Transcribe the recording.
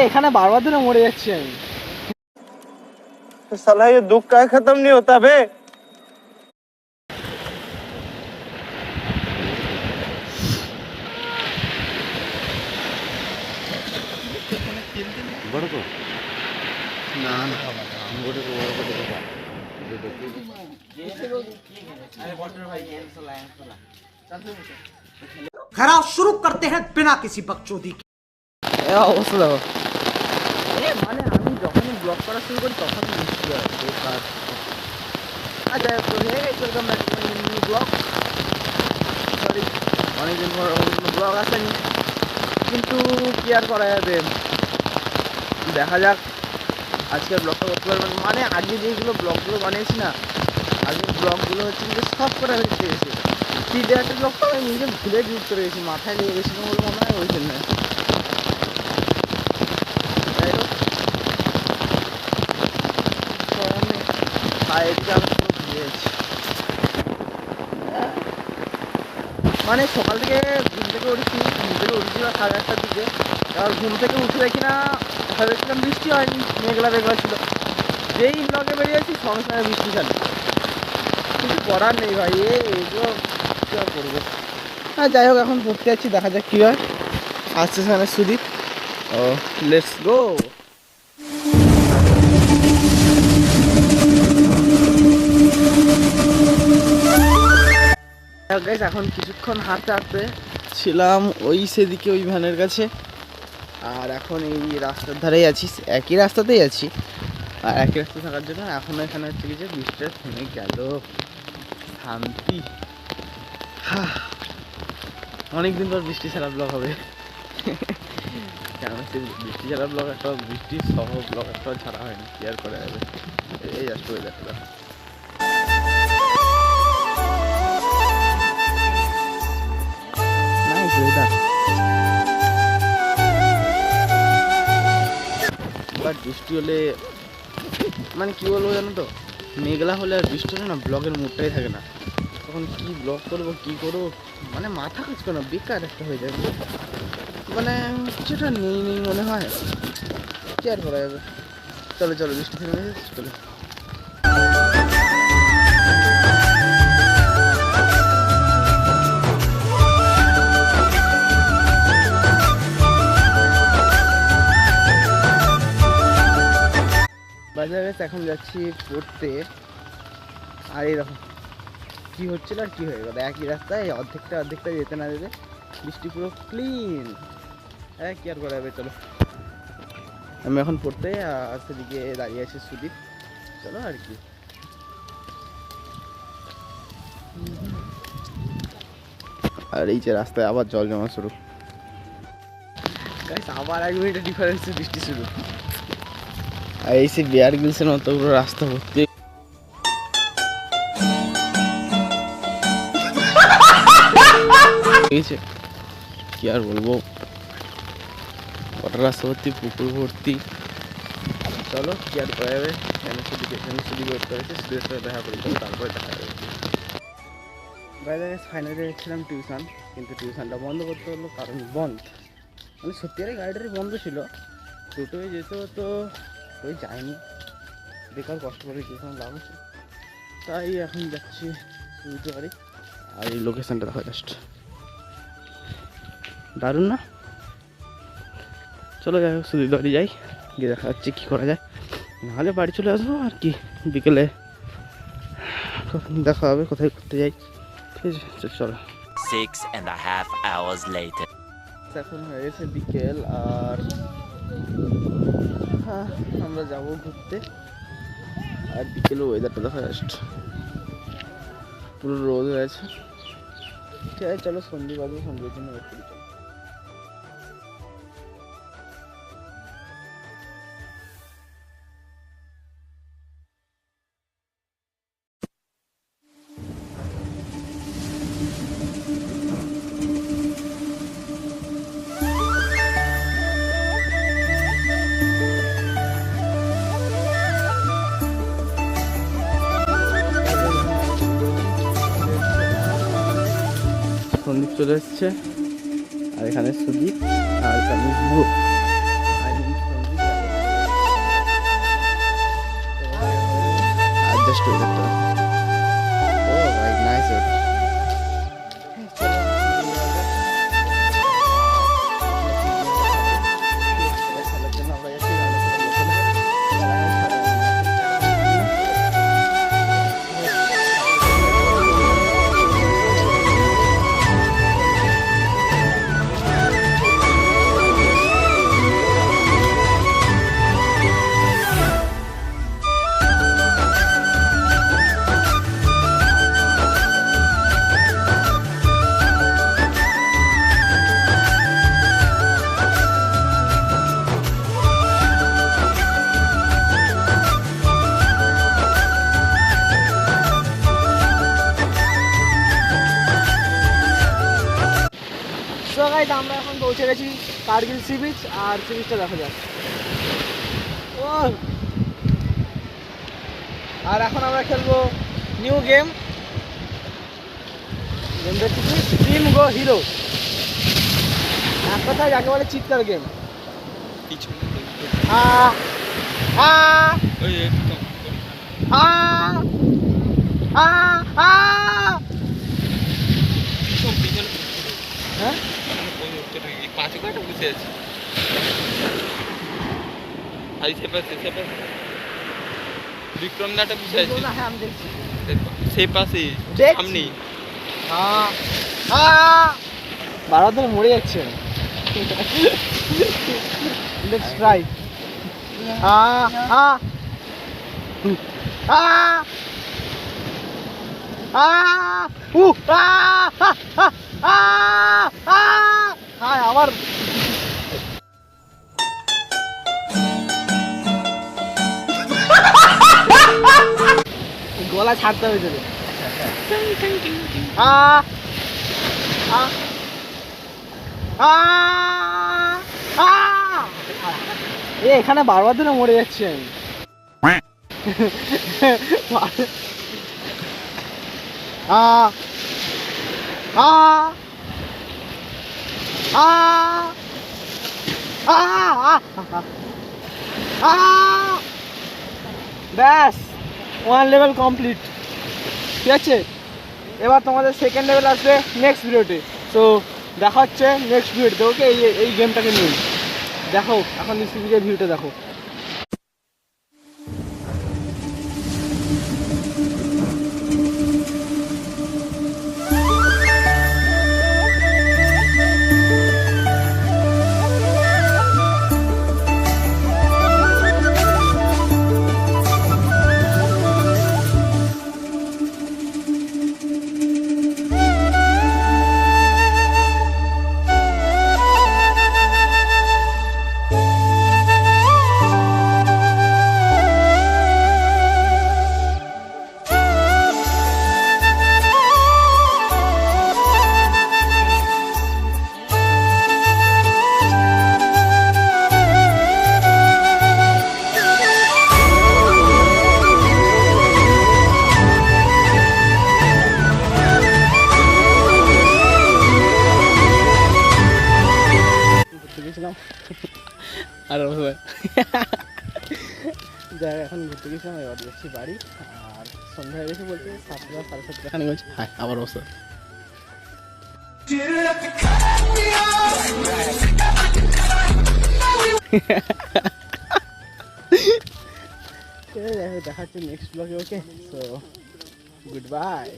এখানে বারবার ধরে মরে যাচ্ছি আমি। साला ये दुख का खत्म नहीं होता बे। बड़ो को ना ना बड़ो को खराब शुरू करते हैं बिना किसी बकचोदी के। অবস্থা দেখো, মানে আমি যখনই ব্লগ করা শুরু করি তখনই বৃষ্টি হয় বেকার। আচ্ছা হয়ে গেছে নিউ ব্লগ, সরি অনেকদিন পর কোনো ব্লগ আসেনি, কিন্তু কি আর করা যাবে, দেখা যাক আজকের ব্লগটা করতে পারবেন। মানে আগে যেগুলো ব্লগগুলো বানিয়েছি না, আগের ব্লগগুলো হচ্ছে যে সব করে ফেলতে গেছি, তিনটে একটা ব্লগটা আমি নিজে ভুলে ডিলিট করে গেছি, মাথায় লেগে গেছিলো বলে মনে হয় ওই জন্য। মানে সকাল থেকে ঘুম থেকে উঠেছি বা 8:30টার দিকে, এবার ঘুম থেকে উঠে দেখি না, ভেবেছিলাম বৃষ্টি হয়নি, মেঘলা ছিল, যেই ব্লগে বেরিয়েছি সঙ্গে সঙ্গে বৃষ্টি চালু। কিছু করার নেই ভাই, এগুলো কী আর করবো। হ্যাঁ যাই হোক, এখন পড়তে যাচ্ছি, দেখা যাক কী হয়। আসছে সেখানে সুদীপ, ও লেটস গো। এখন কিছুক্ষণ হাঁটতে ছিলাম ওই সেদিকে ওই ভ্যানের কাছে, আর এখন এই রাস্তার ধারেই আছি, একই রাস্তাতেই আছি, আর একই রাস্তা থাকার জন্য এখন এখানে হচ্ছে কি যে বৃষ্টিটা থেমে গেল, শান্তি। অনেকদিন পর বৃষ্টি ছাড়া ব্লগ হবে, কেন সে বৃষ্টি ছাড়া ব্লগ একটা, বৃষ্টির সহ ব্লগ একটাও ছাড়া হয়নি, কি আর করা যাবে। এই জাস্ট ওয়েদারটা বাট বৃষ্টি হলে মানে কী বলবো জানো তো, মেঘলা হলে আর বৃষ্টি হলে না ব্লগের মুডটাই থাকে না, তখন কি ব্লগ করবো কী করবো মানে মাথা কাজ করে না, বেকার একটা হয়ে যাবে, মানে কিছুটা নেই মনে হয়, কি আর করা যাবে। চলো বৃষ্টি থেমে গেছে, চলো। বাজার গেছে, এখন যাচ্ছি পড়তে, আর এইরকম কী হচ্ছিল আর কী হয়ে গেল, একই রাস্তায় অর্ধেকটা যেতে না যেতে বৃষ্টি পুরো ক্লিন, হ্যাঁ কী আর করা যাবে। চলো, আমি এখন পড়তে, আর সেদিকে দাঁড়িয়ে আছি সুদীপ, চলো আর কি। আর এই যে রাস্তায় আবার জল জমা শুরু, আবার 1 মিনিটের ডিফারেন্সে বৃষ্টি শুরু, আর এই সে বিয়ার গিলসের মতো পুরো রাস্তা ভর্তি। কি আর বলবো, গোটা রাস্তা ভর্তি পুকুর ভর্তি। চলো কি আর করা যাবে, শুধু ওয়েট করেছে, শুধু দেখা করি, তারপরে দেখা যাবে। বাইরে ফাইনালি গেছিলাম টিউশন, কিন্তু টিউশনটা বন্ধ করতে হলো, কারণ বন্ধ মানে সত্যিকারে গাড়িটারি বন্ধ ছিল, টোটোয় যেত তো ওই যায়নি, বেকার কষ্ট করে টিউশন লাভ হচ্ছে, তাই এখন যাচ্ছি শুনতে পারি। আর এই লোকেশানটা দেখা জাস্ট দারুণ না, চলো যাই হোক শুধু বাড়ি যাই, গিয়ে দেখা যাচ্ছে কী করা যায়, নাহলে বাড়ি চলে আসবো আর কি, বিকেলে দেখা হবে কোথায় ঘুরতে যাই, ঠিক আছে চলো। 6.5 hours later. এখন হয়ে গেছে বিকেল, আর হ্যাঁ আমরা যাবো ঘুরতে, আর বিকেলে ওয়েদারটা দেখা জাস্ট পুরো রোদ হয়ে আছে, ঠিক আছে চলো সন্ধে বাজে, সন্ধ্যের জন্য ওয়েট করি। সন্দীপ চলে এসছে, আর এখানে সুদীপ আর এখানে ভূ অ্যাডজাস্ট হয়ে যেত। ও ভাই নাইস। সো গাইস আমরা এখন পৌঁছে গেছি কার্গিল সি বিচ, আর সি বিচটা দেখা যাক। ও আর এখন আমরা খেলবো নিউ গেম, গেমটা হচ্ছে কি স্ট্রিম গো হিরো। এক কথায় যাকে বলে চিৎকার গেম। আ আ আ আ আ হ্যাঁ বিক্রম দাটা বসে আছে না, হ্যাঁ আমি দেখছি। সেই পাশে দেখছি। সামনে বারো দিন মরে যাচ্ছে। Let's try. আমার গলা ছাড়তে হবে তোদের। এখানে বারবার দিনে মরে যাচ্ছি আমি। ব্যাস 1 লেভেল কমপ্লিট। ঠিক আছে, এবার তোমাদের সেকেন্ড লেভেল আসবে নেক্সট ভিডিওতে। সো দেখা হচ্ছে নেক্সট ভিডিওতে। ওকে, এই গেমটাকে নিয়ে দেখো, এখন সিবিকের ভিডিওটা দেখো। আর যাই এখন ঘুরতে গেছিলাম, এবার যাচ্ছি বাড়ি। আর সন্ধ্যা হয়ে গেছে বলতে 7টা 7:30 খানি বলছি। হ্যাঁ, আবার অবস্থা দেখা হচ্ছে নেক্সট ব্লগে। ওকে, সো গুড বাই।